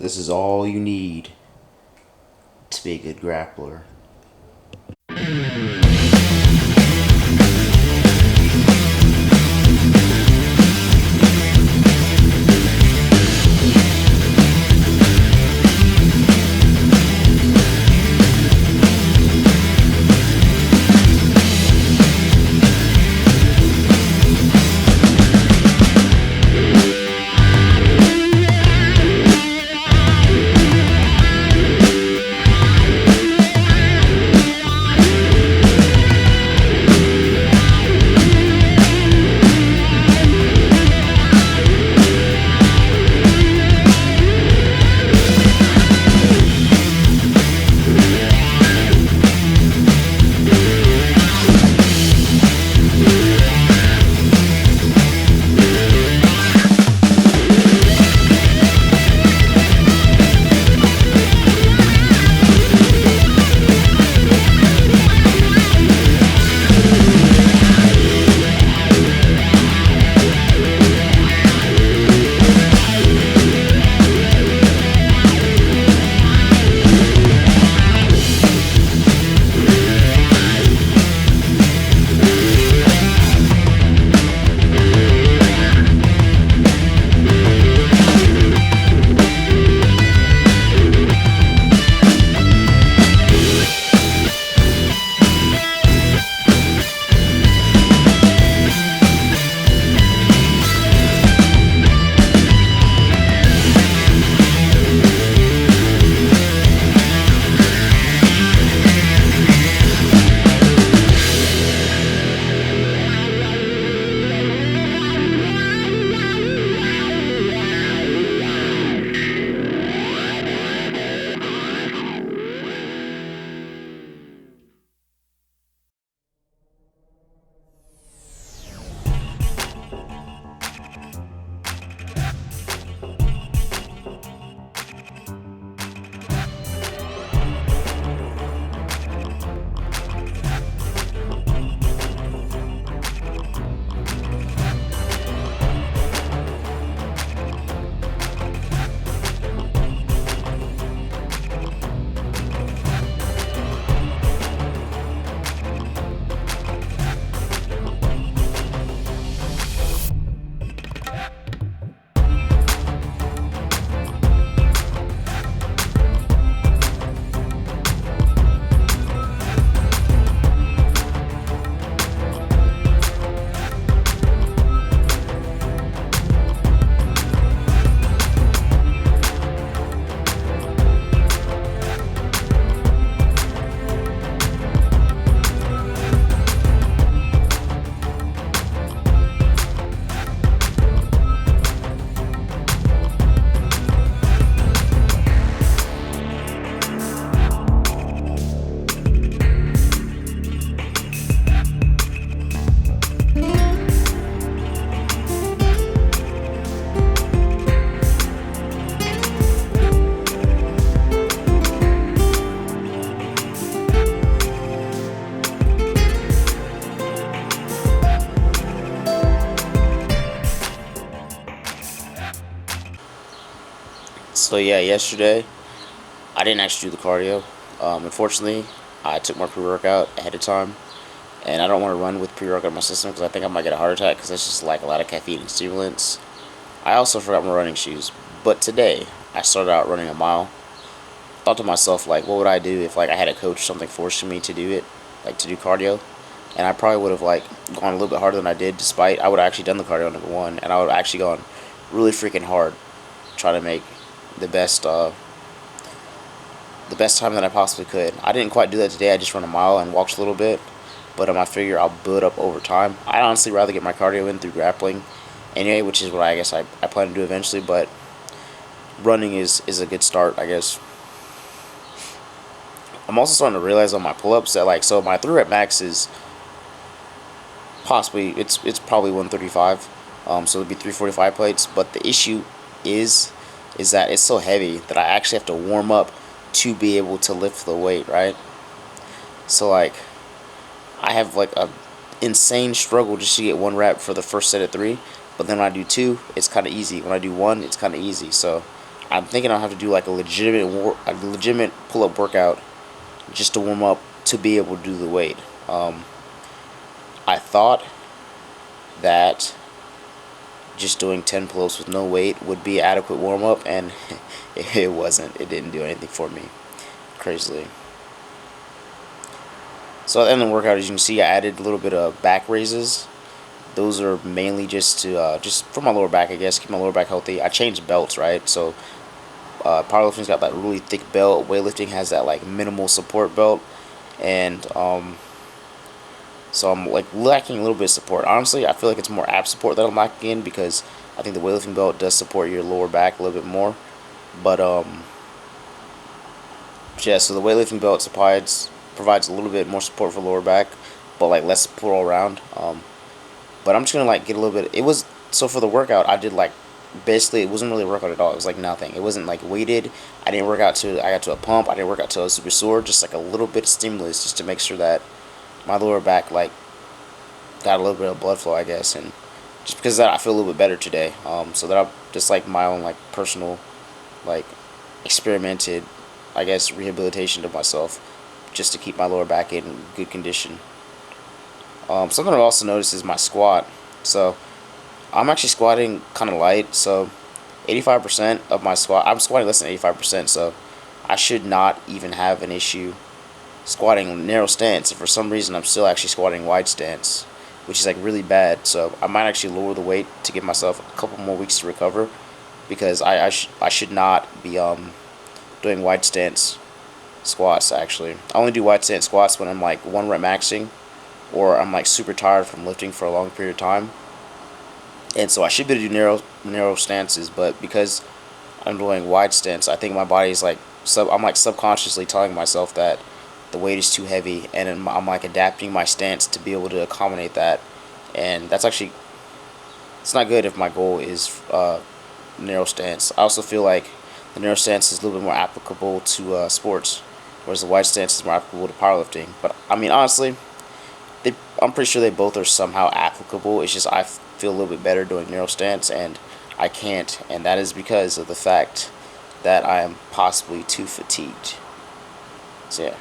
This is all you need to be a good grappler. So yeah, yesterday I didn't actually do the cardio. Unfortunately, I took my pre-workout ahead of time, and I don't want to run with pre-workout in my system because I think I might get a heart attack because it's just like a lot of caffeine and stimulants. I also forgot my running shoes, but today I started out running a mile. Thought to myself, like, what would I do if like I had a coach or something forcing me to do it, like to do cardio? And I probably would have like gone a little bit harder than I did. Despite I would have actually done the cardio number one, and I would have actually gone really freaking hard, trying to make the best the best time that I possibly could. I didn't quite do that today. I just ran a mile and walked a little bit, but I figure I'll build up over time. I'd honestly rather get my cardio in through grappling anyway, which is what I guess I plan to do eventually, but running is a good start, I guess. I'm also starting to realize on my pull-ups that like, so my 3 rep max is possibly, it's probably 135, so it'll be 345 plates, but the issue is that it's so heavy that I actually have to warm up to be able to lift the weight, right? So like I have like a insane struggle just to get 1 rep for the first set of 3, but then when I do 2, it's kind of easy. When I do 1, it's kind of easy. So I'm thinking I'll have to do like a legitimate pull-up workout just to warm up to be able to do the weight. I thought that just doing 10 pull-ups with no weight would be adequate warm-up, and it wasn't. It didn't do anything for me, crazily. So at the end of the workout, as you can see, I added a little bit of back raises. Those are mainly just to just for my lower back, I guess, keep my lower back healthy. I changed belts, right? So powerlifting's got that really thick belt. Weightlifting has that like minimal support belt, and so I'm like lacking a little bit of support. Honestly, I feel like it's more ab support that I'm lacking in, because I think the weightlifting belt does support your lower back a little bit more. But yeah, so the weightlifting belt provides a little bit more support for lower back, but like less support all around. But I'm just gonna like get a little bit. It was so for the workout I did like basically it wasn't really a workout at all. It was like nothing. It wasn't like weighted. I got to a pump. I didn't work out to a super sore. Just like a little bit of stimulus just to make sure that my lower back like got a little bit of blood flow, I guess, and just because of that I feel a little bit better today. So that I'm just like my own like personal like experimented, I guess, rehabilitation to myself just to keep my lower back in good condition. Something I've also noticed is my squat. So I'm actually squatting kind of light. So 85% of my squat, I'm squatting less than 85%. So I should not even have an issue squatting narrow stance. And for some reason, I'm still actually squatting wide stance, which is like really bad. So I might actually lower the weight to give myself a couple more weeks to recover, because I should not be doing wide stance squats. Actually, I only do wide stance squats when I'm like 1 rep maxing, or I'm like super tired from lifting for a long period of time. And so I should be able to do narrow stances, but because I'm doing wide stance, I think my body's like I'm like subconsciously telling myself that the weight is too heavy, and I'm like adapting my stance to be able to accommodate that. And that's actually, it's not good if my goal is narrow stance. I also feel like the narrow stance is a little bit more applicable to sports, whereas the wide stance is more applicable to powerlifting. But I mean, honestly, I'm pretty sure they both are somehow applicable. It's just I feel a little bit better doing narrow stance, and I can't, and that is because of the fact that I am possibly too fatigued. So yeah.